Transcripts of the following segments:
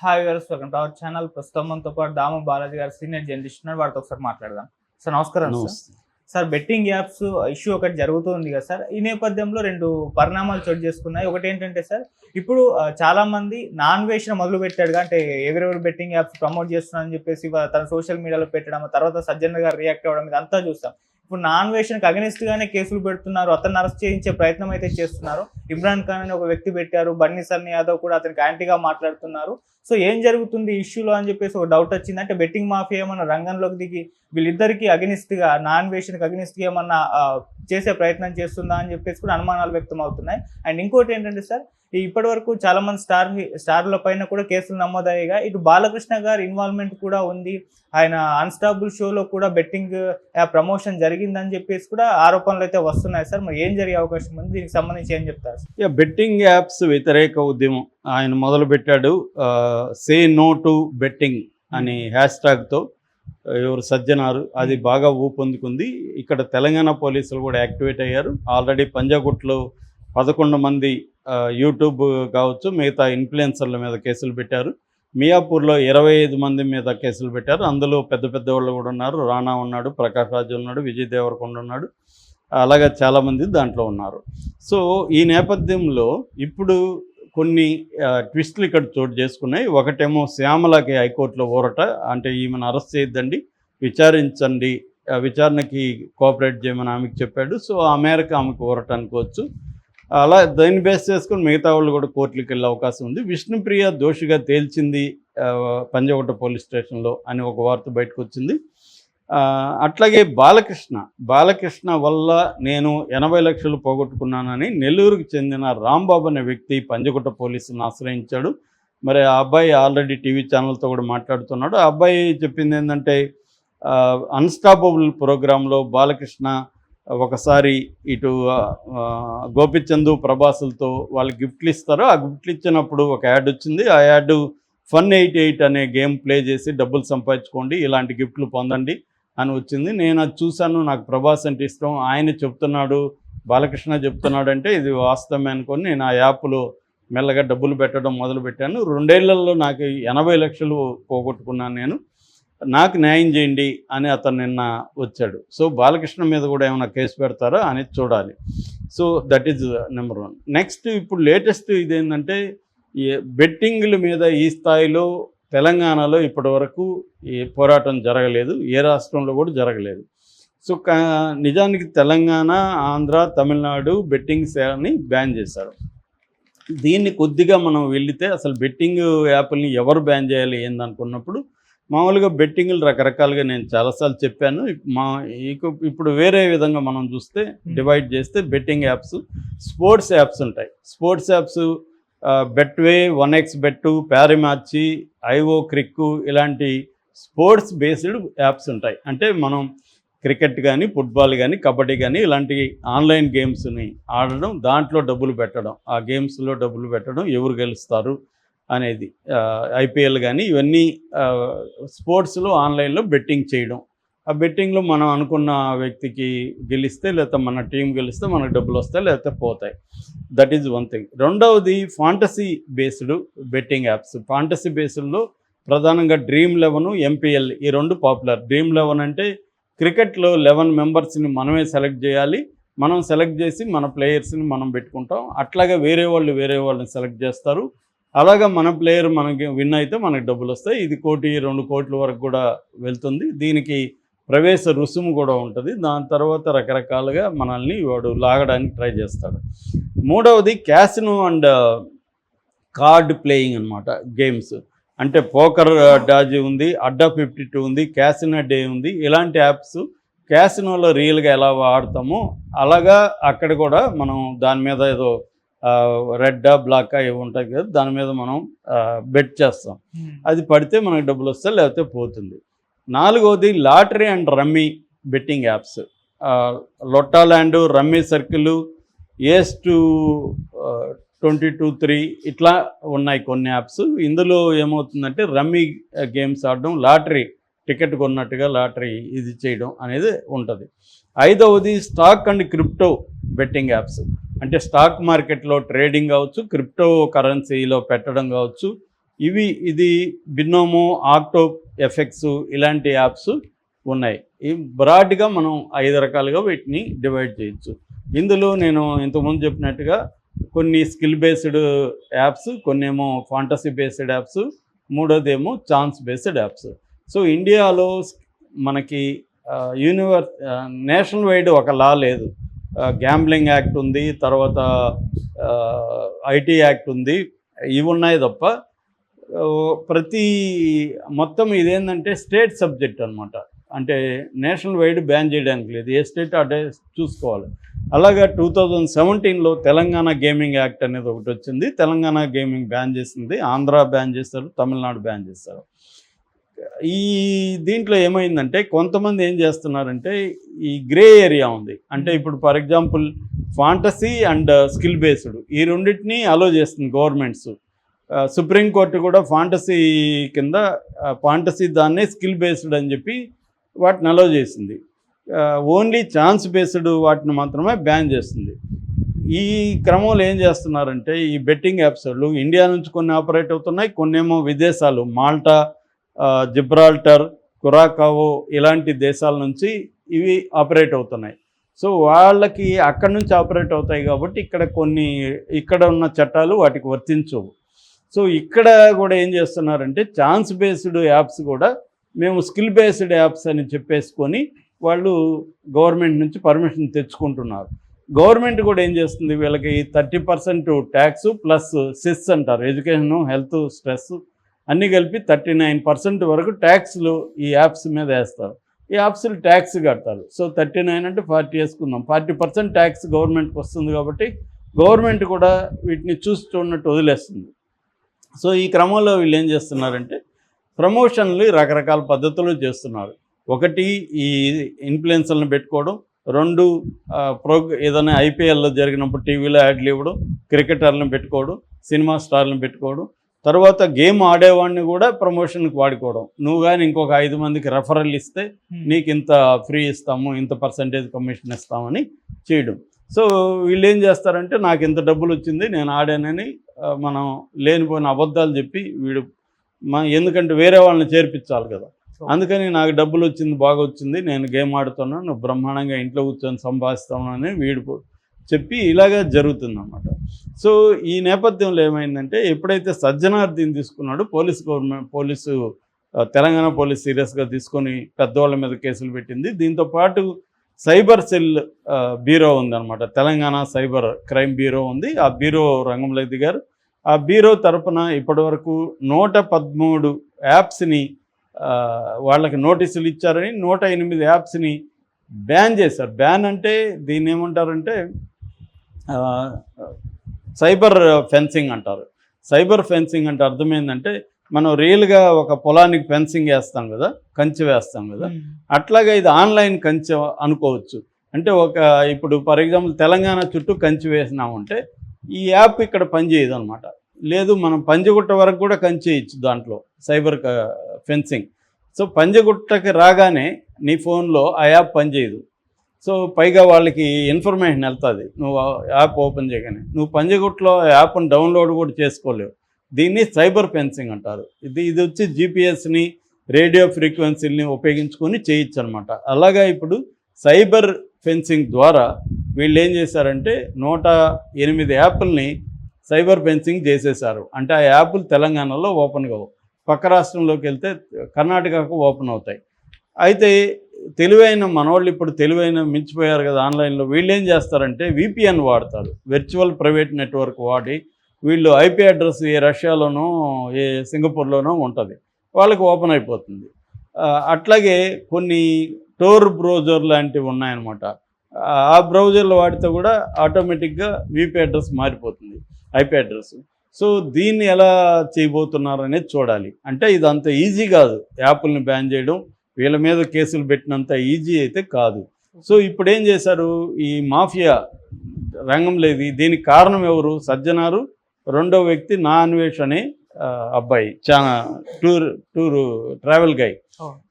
Hi viewers, welcome to our channel. ప్రస్తుతం మనతో పాటు దాము బాలాజీ గారు సీనియర్ జర్నలిస్ట్ ఉన్నారు. వారితో ఒకసారి మాట్లాడదాం. సార్ నమస్కారం. సార్ బెట్టింగ్ యాప్స్ ఇష్యూ ఒకటి జరుగుతుంది కదా సార్. ఈ నేపథ్యంలో రెండు పరిణామాలు చోటు చేసుకున్నాయి. ఒకటి ఏంటంటే సార్, ఇప్పుడు చాలా మంది నాన్ వేషన్ మొదలు పెట్టాడు, అంటే ఎవరెవరు బెట్టింగ్ యాప్స్ ప్రమోట్ చేస్తున్నారని చెప్పేసి తన సోషల్ మీడియాలో పెట్టడం, తర్వాత సజ్జన్ గారు రియాక్ట్ అవ్వడం, ఇదంతా చూస్తాం. ఇప్పుడు నాన్ వేషన్కి అగెనిస్ట్ గానే కేసులు పెడుతున్నారు, అతన్ని అరెస్ట్ చేయించే ప్రయత్నం అయితే చేస్తున్నారు. ఇమ్రాన్ ఖాన్ అని ఒక వ్యక్తి పెట్టారు, బన్నీ సన్నీ యాదవ్ కూడా అతనికి యాంటీగా మాట్లాడుతున్నారు. సో ఏం జరుగుతుంది ఇష్యూలో అని చెప్పేసి ఒక డౌట్ వచ్చింది. అంటే బెట్టింగ్ మాఫియా ఏమన్నా రంగంలోకి దిగి వీళ్ళిద్దరికి అగెనిస్ట్ గా, నాన్ వేషన్కి అగెనిస్ట్ గా ఏమన్నా చేసే ప్రయత్నం చేస్తుందా అని చెప్పేసి కూడా అనుమానాలు వ్యక్తం అవుతున్నాయి. అండ్ ఇంకోటి ఏంటంటే సార్, ఇప్పటి వరకు చాలా మంది స్టార్ల పైన కూడా కేసులు నమోదయ్యాయి. ఇటు బాలకృష్ణ గారి ఇన్వాల్వ్మెంట్ కూడా ఉంది. ఆయన అన్స్టాపుల్ షోలో కూడా బెట్టింగ్ ప్రమోషన్ జరిగిందని చెప్పేసి కూడా ఆరోపణలు అయితే వస్తున్నాయి సార్. మరి ఏం జరిగే అవకాశం ఉంది? దీనికి సంబంధించి ఏం చెప్తారు? బెట్టింగ్ యాప్స్ వ్యతిరేక ఉద్యమం ఆయన మొదలు పెట్టాడు. సే నో టు బెట్టింగ్ అని హ్యాష్ట్యాగ్తో ఎవరు సజ్జనారు, అది బాగా ఊపందుకుంది. ఇక్కడ తెలంగాణ పోలీసులు కూడా యాక్టివేట్ అయ్యారు. ఆల్రెడీ పంజాగుట్లో 11 మంది యూట్యూబ్ కావచ్చు మిగతా ఇన్ఫ్లుయెన్సర్ల మీద కేసులు పెట్టారు. మియాపూర్లో 25 మంది మీద కేసులు పెట్టారు. అందులో పెద్ద పెద్ద వాళ్ళు కూడా ఉన్నారు. రాణా ఉన్నాడు, ప్రకాష్ రాజు ఉన్నాడు, విజయ్ దేవరకొండ ఉన్నాడు, అలాగే చాలామంది దాంట్లో ఉన్నారు. సో ఈ నేపథ్యంలో ఇప్పుడు కొన్ని ట్విస్టులు ఇక్కడ చోటు చేసుకున్నాయి. ఒకటేమో శ్యామలకి హైకోర్టులో ఊరట, అంటే ఈమెను అరెస్ట్ చేయొద్దండి, విచారించండి, విచారణకి కోఆపరేట్ చేయమని ఆమెకు చెప్పాడు. సో ఆ మేరకు ఆమెకు ఊరట అనుకోవచ్చు. అలా దాన్ని బేస్ చేసుకుని మిగతా వాళ్ళు కూడా కోర్టులకు వెళ్ళే అవకాశం ఉంది. విష్ణుప్రియ దోషిగా తేల్చింది పంజాగుట్ట పోలీస్ స్టేషన్లో అని ఒక వార్త బయటకు వచ్చింది. అట్లాగే బాలకృష్ణ వల్ల నేను 80 లక్షలు పోగొట్టుకున్నానని నెల్లూరుకు చెందిన రాంబాబు అనే వ్యక్తి పంజాగుట్ట పోలీసులను ఆశ్రయించాడు. మరి ఆ అబ్బాయి ఆల్రెడీ టీవీ ఛానల్తో కూడా మాట్లాడుతున్నాడు. ఆ అబ్బాయి చెప్పింది ఏంటంటే, అన్స్టాపబుల్ ప్రోగ్రాంలో బాలకృష్ణ ఒకసారి ఇటు గోపిచందు ప్రభాసులతో వాళ్ళు గిఫ్ట్లు ఇస్తారు. ఆ గిఫ్ట్లు ఇచ్చినప్పుడు ఒక యాడ్ వచ్చింది. ఆ యాడ్ Fun88 అనే గేమ్ ప్లే చేసి డబ్బులు సంపాదించుకోండి, ఇలాంటి గిఫ్ట్లు పొందండి అని వచ్చింది. నేను అది చూశాను, నాకు ప్రభాస్ అంటే ఇష్టం, ఆయన చెప్తున్నాడు, బాలకృష్ణ చెప్తున్నాడు అంటే ఇది వాస్తవమే అనుకొని నేను ఆ యాప్లో మెల్లగా డబ్బులు పెట్టడం మొదలుపెట్టాను. 2 ఏళ్లలో నాకు 80 లక్షలు పోగొట్టుకున్నాను నేను, నాకు న్యాయం చేయండి అని అతను నిన్న వచ్చాడు. సో బాలకృష్ణ మీద కూడా ఏమైనా కేసు పెడతారా అనేది చూడాలి. So that is number 1. Next ఇప్పుడు లేటెస్ట్ ఇదేంటంటే, ఈ బెట్టింగ్ల మీద ఈ స్థాయిలో తెలంగాణలో ఇప్పటి వరకు ఈ పోరాటం జరగలేదు, ఏ రాష్ట్రంలో కూడా జరగలేదు. సో నిజానికి తెలంగాణ, ఆంధ్ర, తమిళనాడు బెట్టింగ్ సేవని బ్యాన్ చేశారు. దీన్ని కొద్దిగా మనం వెళితే అసలు బెట్టింగ్ యాప్ని ఎవరు బ్యాన్ చేయాలి ఏందనుకున్నప్పుడు, మామూలుగా బెట్టింగ్లు రకరకాలుగా నేను చాలాసార్లు చెప్పాను. ఇప్పుడు వేరే విధంగా మనం చూస్తే డివైడ్ చేస్తే బెట్టింగ్ యాప్స్, స్పోర్ట్స్ యాప్స్ ఉంటాయి. స్పోర్ట్స్ యాప్స్ బెట్వే, 1x బెట్టు, ప్యారిమార్చి, ఐఓ క్రిక్ ఇలాంటి స్పోర్ట్స్ బేస్డ్ యాప్స్ ఉంటాయి. అంటే మనం క్రికెట్ కానీ, ఫుట్బాల్ కానీ, కబడ్డీ కానీ ఇలాంటి ఆన్లైన్ గేమ్స్ని ఆడడం, దాంట్లో డబ్బులు పెట్టడం, ఆ గేమ్స్లో డబ్బులు పెట్టడం, ఎవరు గెలుస్తారు అనేది, ఐపీఎల్ కానీ ఇవన్నీ స్పోర్ట్స్లో ఆన్లైన్లో బెట్టింగ్ చేయడం. ఆ బెట్టింగ్లో మనం అనుకున్న వ్యక్తికి గెలిస్తే, లేకపోతే మన టీం గెలిస్తే మనకు డబ్బులు వస్తాయి, లేకపోతే పోతాయి. That is one thing. రెండవది fantasy based betting apps. Fantasy బేస్డ్లో ప్రధానంగా Dream11, MPL ఈ 2 పాపులర్. Dream11 అంటే క్రికెట్లో 11 మెంబర్స్ని మనమే సెలెక్ట్ చేయాలి, మనం సెలెక్ట్ చేసి మన ప్లేయర్స్ని మనం పెట్టుకుంటాం. అట్లాగే వేరే వాళ్ళని సెలెక్ట్ చేస్తారు. అలాగా మన ప్లేయర్ మనకి విన్ అయితే మనకి డబ్బులు వస్తాయి. ఇది 1 కోటి 2 కోట్ల వరకు కూడా వెళ్తుంది. దీనికి ప్రవేశ రుసుము కూడా ఉంటుంది. దాని తర్వాత రకరకాలుగా మనల్ని వాడు లాగడానికి ట్రై చేస్తాడు. మూడవది క్యాసినో అండ్ కార్డ్ ప్లేయింగ్ అనమాట, గేమ్స్. అంటే పోకర్ డాజీ ఉంది, అడ్డా 52 ఉంది, క్యాసినో డే ఉంది. ఇలాంటి యాప్స్ క్యాసినోలో రియల్గా ఎలా ఆడతామో అలాగా అక్కడ కూడా మనం దాని మీద ఏదో రెడ్డా బ్లాకా ఇవి ఉంటాయి కదా, దాని మీద మనం బెట్ చేస్తాం. అది పడితే మనకు డబ్బులు వస్తాయి, లేకపోతే పోతుంది. నాలుగవది lottery and rummy betting apps. Lottoland, rummy circle, ఏస్-2 22-3 ఇట్లా ఉన్నాయి కొన్ని యాప్స్. ఇందులో ఏమవుతుందంటే రమ్మీ గేమ్స్ ఆడడం, లాటరీ టికెట్ కొన్నట్టుగా లాటరీ ఇది చేయడం అనేది ఉంటుంది. ఐదవది stock and crypto betting apps. అంటే స్టాక్ మార్కెట్లో ట్రేడింగ్ కావచ్చు, క్రిప్టో కరెన్సీలో పెట్టడం కావచ్చు, ఇది బినోమో, ఆక్టో ఎఫెక్ట్స్ ఇలాంటి యాప్స్ ఉన్నాయి. ఈ బ్రాడ్గా మనం 5 రకాలుగా వీటిని డివైడ్ చేయొచ్చు. ఇందులో నేను ఇంతకుముందు చెప్పినట్టుగా కొన్ని స్కిల్ బేస్డ్ యాప్స్, కొన్ని ఏమో ఫాంటసీ బేస్డ్ యాప్స్, మూడోదేమో ఛాన్స్ బేస్డ్ యాప్స్. సో ఇండియాలో మనకి నేషనల్ వైడ్ ఒక లా లేదు. గ్యాంబ్లింగ్ యాక్ట్ ఉంది, తర్వాత ఐటీ యాక్ట్ ఉంది, ఇవి ఉన్నాయి తప్ప మొత్తం ఇదేంటంటే స్టేట్ సబ్జెక్ట్ అనమాట. అంటే నేషనల్ వైడ్ బ్యాన్ చేయడానికి లేదు, ఏ స్టేట్ అదే చూసుకోవాలి. అలాగా 2017లో తెలంగాణ గేమింగ్ యాక్ట్ అనేది ఒకటి వచ్చింది. తెలంగాణ గేమింగ్ బ్యాన్ చేసింది, ఆంధ్ర బ్యాన్ చేస్తారు, తమిళనాడు బ్యాన్ చేస్తారు. దీంట్లో ఏమైందంటే కొంతమంది ఏం చేస్తున్నారంటే ఈ గ్రే ఏరియా ఉంది. అంటే ఇప్పుడు for example fantasy and skill based ఈ రెండింటినీ అలో చేస్తుంది గవర్నమెంట్స్. సుప్రీంకోర్టు కూడా ఫాంటసీ కింద ఫాంటసీ దాన్నే స్కిల్ బేస్డ్ అని చెప్పి వాటిని అలో చేసింది. ఓన్లీ ఛాన్స్ బేస్డ్ వాటిని మాత్రమే బ్యాన్ చేస్తుంది. ఈ క్రమంలో ఏం చేస్తున్నారంటే ఈ బెట్టింగ్ యాప్స్ ఇండియా నుంచి కొన్ని ఆపరేట్ అవుతున్నాయి, కొన్నేమో విదేశాలు మాల్టా, జిబ్రాల్టర్, కురాకావో ఇలాంటి దేశాల నుంచి ఇవి ఆపరేట్ అవుతున్నాయి. సో వాళ్ళకి అక్కడి నుంచి ఆపరేట్ అవుతాయి కాబట్టి ఇక్కడ ఉన్న చట్టాలు వాటికి వర్తించవు. సో ఇక్కడ కూడా ఏం చేస్తున్నారంటే ఛాన్స్ బేస్డ్ యాప్స్ కూడా మేము స్కిల్ బేస్డ్ యాప్స్ అని చెప్పేసుకొని వాళ్ళు గవర్నమెంట్ నుంచి పర్మిషన్ తెచ్చుకుంటున్నారు. గవర్నమెంట్ కూడా ఏం చేస్తుంది, వీళ్ళకి 30% ట్యాక్స్ ప్లస్ సెస్ అంటారు, ఎడ్యుకేషను, హెల్త్, స్ట్రెస్ అన్నీ కలిపి 39% వరకు ట్యాక్స్లు ఈ యాప్స్ మీద వేస్తారు. ఈ యాప్స్లు ట్యాక్స్ కడతారు. సో 39 అంటే 40 వేసుకుందాం, 40% ట్యాక్స్ గవర్నమెంట్కి వస్తుంది. కాబట్టి గవర్నమెంట్ కూడా వీటిని చూస్తున్నట్టు వదిలేస్తుంది. సో ఈ క్రమంలో వీళ్ళు ఏం చేస్తున్నారంటే ప్రమోషన్లు రకరకాల పద్ధతులు చేస్తున్నారు. ఒకటి ఈ ఇన్ఫ్లుయెన్సర్లను పెట్టుకోవడం, 2 ఏదైనా ఐపీఎల్లో జరిగినప్పుడు టీవీలో యాడ్లు ఇవ్వడం, క్రికెటర్లను పెట్టుకోవడం, సినిమా స్టార్లను పెట్టుకోవడం, తర్వాత గేమ్ ఆడేవాడిని కూడా ప్రమోషన్కి వాడుకోవడం. నువ్వు కానీ ఇంకొక 5 మందికి రెఫరల్ ఇస్తే నీకు ఇంత ఫ్రీ ఇస్తాము, ఇంత పర్సంటేజ్ కమిషన్ ఇస్తామని చేయడం. సో వీళ్ళు ఏం చేస్తారంటే నాకు ఇంత డబ్బులు వచ్చింది, నేను ఆడానని మనం లేనిపోయిన అబద్ధాలు చెప్పి ఎందుకంటే వేరే వాళ్ళని చేర్పించాలి కదా, అందుకని నాకు డబ్బులు వచ్చింది, బాగా వచ్చింది, నేను గేమ్ ఆడుతున్నాను, నువ్వు బ్రహ్మాండంగా ఇంట్లో కూర్చొని సంపాదిస్తామని వీడు చెప్పి ఇలాగా జరుగుతుందన్నమాట. సో ఈ నేపథ్యంలో ఏమైందంటే ఎప్పుడైతే సజ్జనార్ దీన్ని తీసుకున్నాడో పోలీసు తెలంగాణ పోలీస్ సీరియస్గా తీసుకొని పెద్దవాళ్ళ మీద కేసులు పెట్టింది. దీంతోపాటు సైబర్ సెల్ బ్యూరో ఉందన్నమాట, తెలంగాణ సైబర్ క్రైమ్ బ్యూరో ఉంది. ఆ బ్యూరో రంగంలో దిగారు. ఆ బ్యూరో తరపున ఇప్పటివరకు 113 యాప్స్ని వాళ్ళకి నోటీసులు ఇచ్చారని 108 యాప్స్ని బ్యాన్ చేశారు. బ్యాన్ అంటే దీన్ని ఏమంటారంటే సైబర్ ఫెన్సింగ్ అంటారు. సైబర్ ఫెన్సింగ్ అంటే అర్థమైందంటే మనం రియల్గా ఒక పొలానికి ఫెన్సింగ్ వేస్తాం కదా, కంచె వేస్తాం కదా, అట్లాగా ఇది ఆన్లైన్ కంచె అనుకోవచ్చు. అంటే ఇప్పుడు ఫర్ ఎగ్జాంపుల్ తెలంగాణ చుట్టూ కంచె వేసినామంటే ఈ యాప్ ఇక్కడ పనిచేయదు అనమాట. లేదు మనం పంజగుట్ట వరకు కూడా కంచేయచ్చు దాంట్లో సైబర్ ఫెన్సింగ్. సో పంజగుట్టకి రాగానే నీ ఫోన్లో ఆ యాప్ పనిచేయదు. సో పైగా వాళ్ళకి ఇన్ఫర్మేషన్ వెళ్తుంది నువ్వు యాప్ ఓపెన్ చేయగానే. నువ్వు పంజగుట్టలో యాప్ని డౌన్లోడ్ కూడా చేసుకోలేవు. దీన్ని సైబర్ ఫెన్సింగ్ అంటారు. ఇది వచ్చి జీపీఎస్ని, రేడియో ఫ్రీక్వెన్సీని ఉపయోగించుకొని చేయొచ్చు అనమాట. అలాగా ఇప్పుడు సైబర్ ఫెన్సింగ్ ద్వారా వీళ్ళు ఏం చేశారంటే 108 యాప్ల్ని సైబర్ ఫెన్సింగ్ చేసేశారు. అంటే ఆ యాప్లు తెలంగాణలో ఓపెన్ కావు, పక్క రాష్ట్రంలోకి వెళ్తే కర్ణాటకకు ఓపెన్ అవుతాయి. అయితే తెలివైన మనోళ్ళు ఇప్పుడు మించిపోయారు కదా ఆన్లైన్లో. వీళ్ళు ఏం చేస్తారంటే విపిఎన్ వాడతారు, వర్చువల్ ప్రైవేట్ నెట్వర్క్ వాడి. వీళ్ళు ఐపీ అడ్రస్ ఏ రష్యాలోనో ఏ సింగపూర్లోనో ఉంటుంది, వాళ్ళకి ఓపెన్ అయిపోతుంది. అట్లాగే కొన్ని టోర్ బ్రౌజర్ లాంటివి ఉన్నాయన్నమాట. ఆ బ్రౌజర్లు వాడితే కూడా ఆటోమేటిక్గా విపి అడ్రస్ మారిపోతుంది, ఐపీ అడ్రస్. సో దీన్ని ఎలా చేయబోతున్నారు అనేది చూడాలి. అంటే ఇది అంత ఈజీ కాదు, యాప్ల్ని బ్యాన్ చేయడం వీళ్ళ మీద కేసులు పెట్టినంత ఈజీ అయితే కాదు. సో ఇప్పుడు ఏం చేశారు, ఈ మాఫియా రంగం లేదు. దీనికి కారణం ఎవరు? సజ్జనారు, రెండో వ్యక్తి నా అన్వేష్ అనే అబ్బాయి, చాలా టూర్ ట్రావెల్ గై.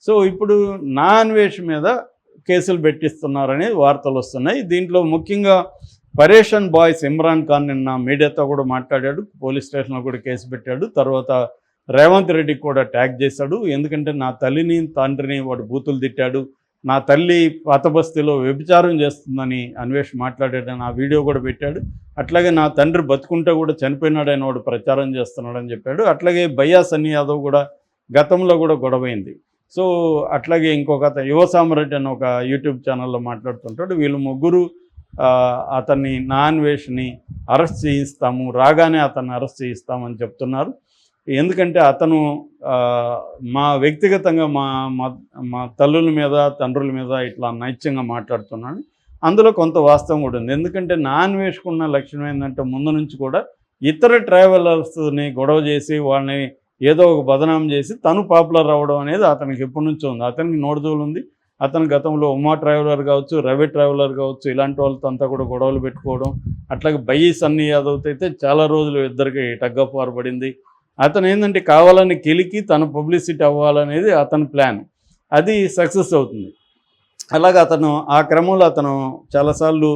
సో ఇప్పుడు నా అన్వేష్ మీద కేసులు పెట్టిస్తున్నారని వార్తలు వస్తున్నాయి. దీంట్లో ముఖ్యంగా పరేషన్ బాయ్స్ ఇమ్రాన్ ఖాన్ నిన్న మీడియాతో కూడా మాట్లాడాడు, పోలీస్ స్టేషన్లో కూడా కేసు పెట్టాడు. తర్వాత రేవంత్ రెడ్డికి కూడా ట్యాగ్ చేశాడు. ఎందుకంటే నా తల్లిని తండ్రిని వాడు బూతులు తిట్టాడు, నా తల్లి పాత బస్తీలో వ్యభిచారం చేస్తుందని అన్వేష్ మాట్లాడాడని ఆ వీడియో కూడా పెట్టాడు. అట్లాగే నా తండ్రి బతుకుంటే కూడా చనిపోయినాడని వాడు ప్రచారం చేస్తున్నాడని చెప్పాడు. అట్లాగే బయ్యా సన్నీ యాదవ్ కూడా గతంలో కూడా గొడవైంది. సో అట్లాగే ఇంకొక యువ సామ్రాట్ అని ఒక యూట్యూబ్ ఛానల్లో మాట్లాడుతుంటాడు. వీళ్ళు ముగ్గురు అతన్ని నా అన్వేష్ని అరెస్ట్ చేయిస్తాము, రాగానే అతన్ని అరెస్ట్ చేయిస్తామని చెప్తున్నారు. ఎందుకంటే అతను మా వ్యక్తిగతంగా మా తల్లుల మీద తండ్రుల మీద ఇట్లా నైత్యంగా మాట్లాడుతున్నాడు. అందులో కొంత వాస్తవం కూడా ఉంది. ఎందుకంటే నా అన్వేషకున్న లక్ష్యం ఏంటంటే ముందు నుంచి కూడా ఇతర ట్రావెలర్స్ని గొడవ చేసి వాళ్ళని ఏదో ఒక బదనాం చేసి తను పాపులర్ అవ్వడం అనేది అతనికి ఎప్పటి నుంచో ఉంది. అతనికి నోడుదోలు ఉంది. అతను గతంలో ఉమా ట్రావెలర్ కావచ్చు, రవి ట్రావెలర్ కావచ్చు, ఇలాంటి వాళ్ళతో అంతా కూడా గొడవలు పెట్టుకోవడం. అట్లాగే బయ్యి సన్నీ యాదవ్తో అయితే చాలా రోజులు ఇద్దరికి టగ్ ఆఫ్ వార్ పడింది. అతను ఏంటంటే కావాలని కెలికి తను పబ్లిసిటీ అవ్వాలనేది అతని ప్లాన్. అది సక్సెస్ అవుతుంది. అలాగే అతను ఆ క్రమంలో అతను చాలాసార్లు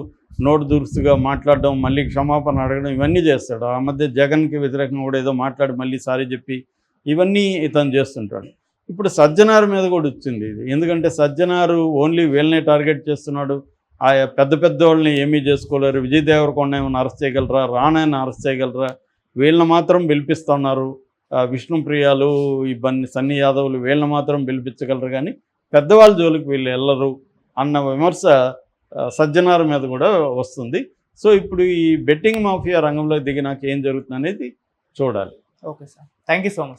నోటు దురుసుగా మాట్లాడడం, మళ్ళీ క్షమాపణ అడగడం, ఇవన్నీ చేస్తాడు. ఆ మధ్య జగన్కి వ్యతిరేకంగా కూడా ఏదో మాట్లాడి మళ్ళీ సారీ చెప్పి ఇవన్నీ ఇతను చేస్తుంటాడు. ఇప్పుడు సజ్జనార్ మీద కూడా వచ్చింది ఇది. ఎందుకంటే సజ్జనారు ఓన్లీ వీళ్ళనే టార్గెట్ చేస్తున్నాడు. ఆ పెద్ద పెద్ద వాళ్ళని ఏమీ చేసుకోలేరు. విజయ్ దేవరకొండ ఏమైనా అరెస్ట్ చేయగలరా, రాణాని అరెస్ట్ చేయగలరా, వీళ్ళని మాత్రం పిలిపిస్తున్నారు. విష్ణుప్రియాలు, ఈ సన్నీ యాదవ్లు వీళ్ళని మాత్రం పిలిపించగలరు, కానీ పెద్దవాళ్ళ జోలికి వీళ్ళు వెళ్ళరు అన్న విమర్శ సజ్జనార్ మీద కూడా వస్తుంది. సో ఇప్పుడు ఈ బెట్టింగ్ మాఫియా రంగంలో దిగినాక ఏం జరుగుతుంది అనేది చూడాలి. Okay sir, thank you so much.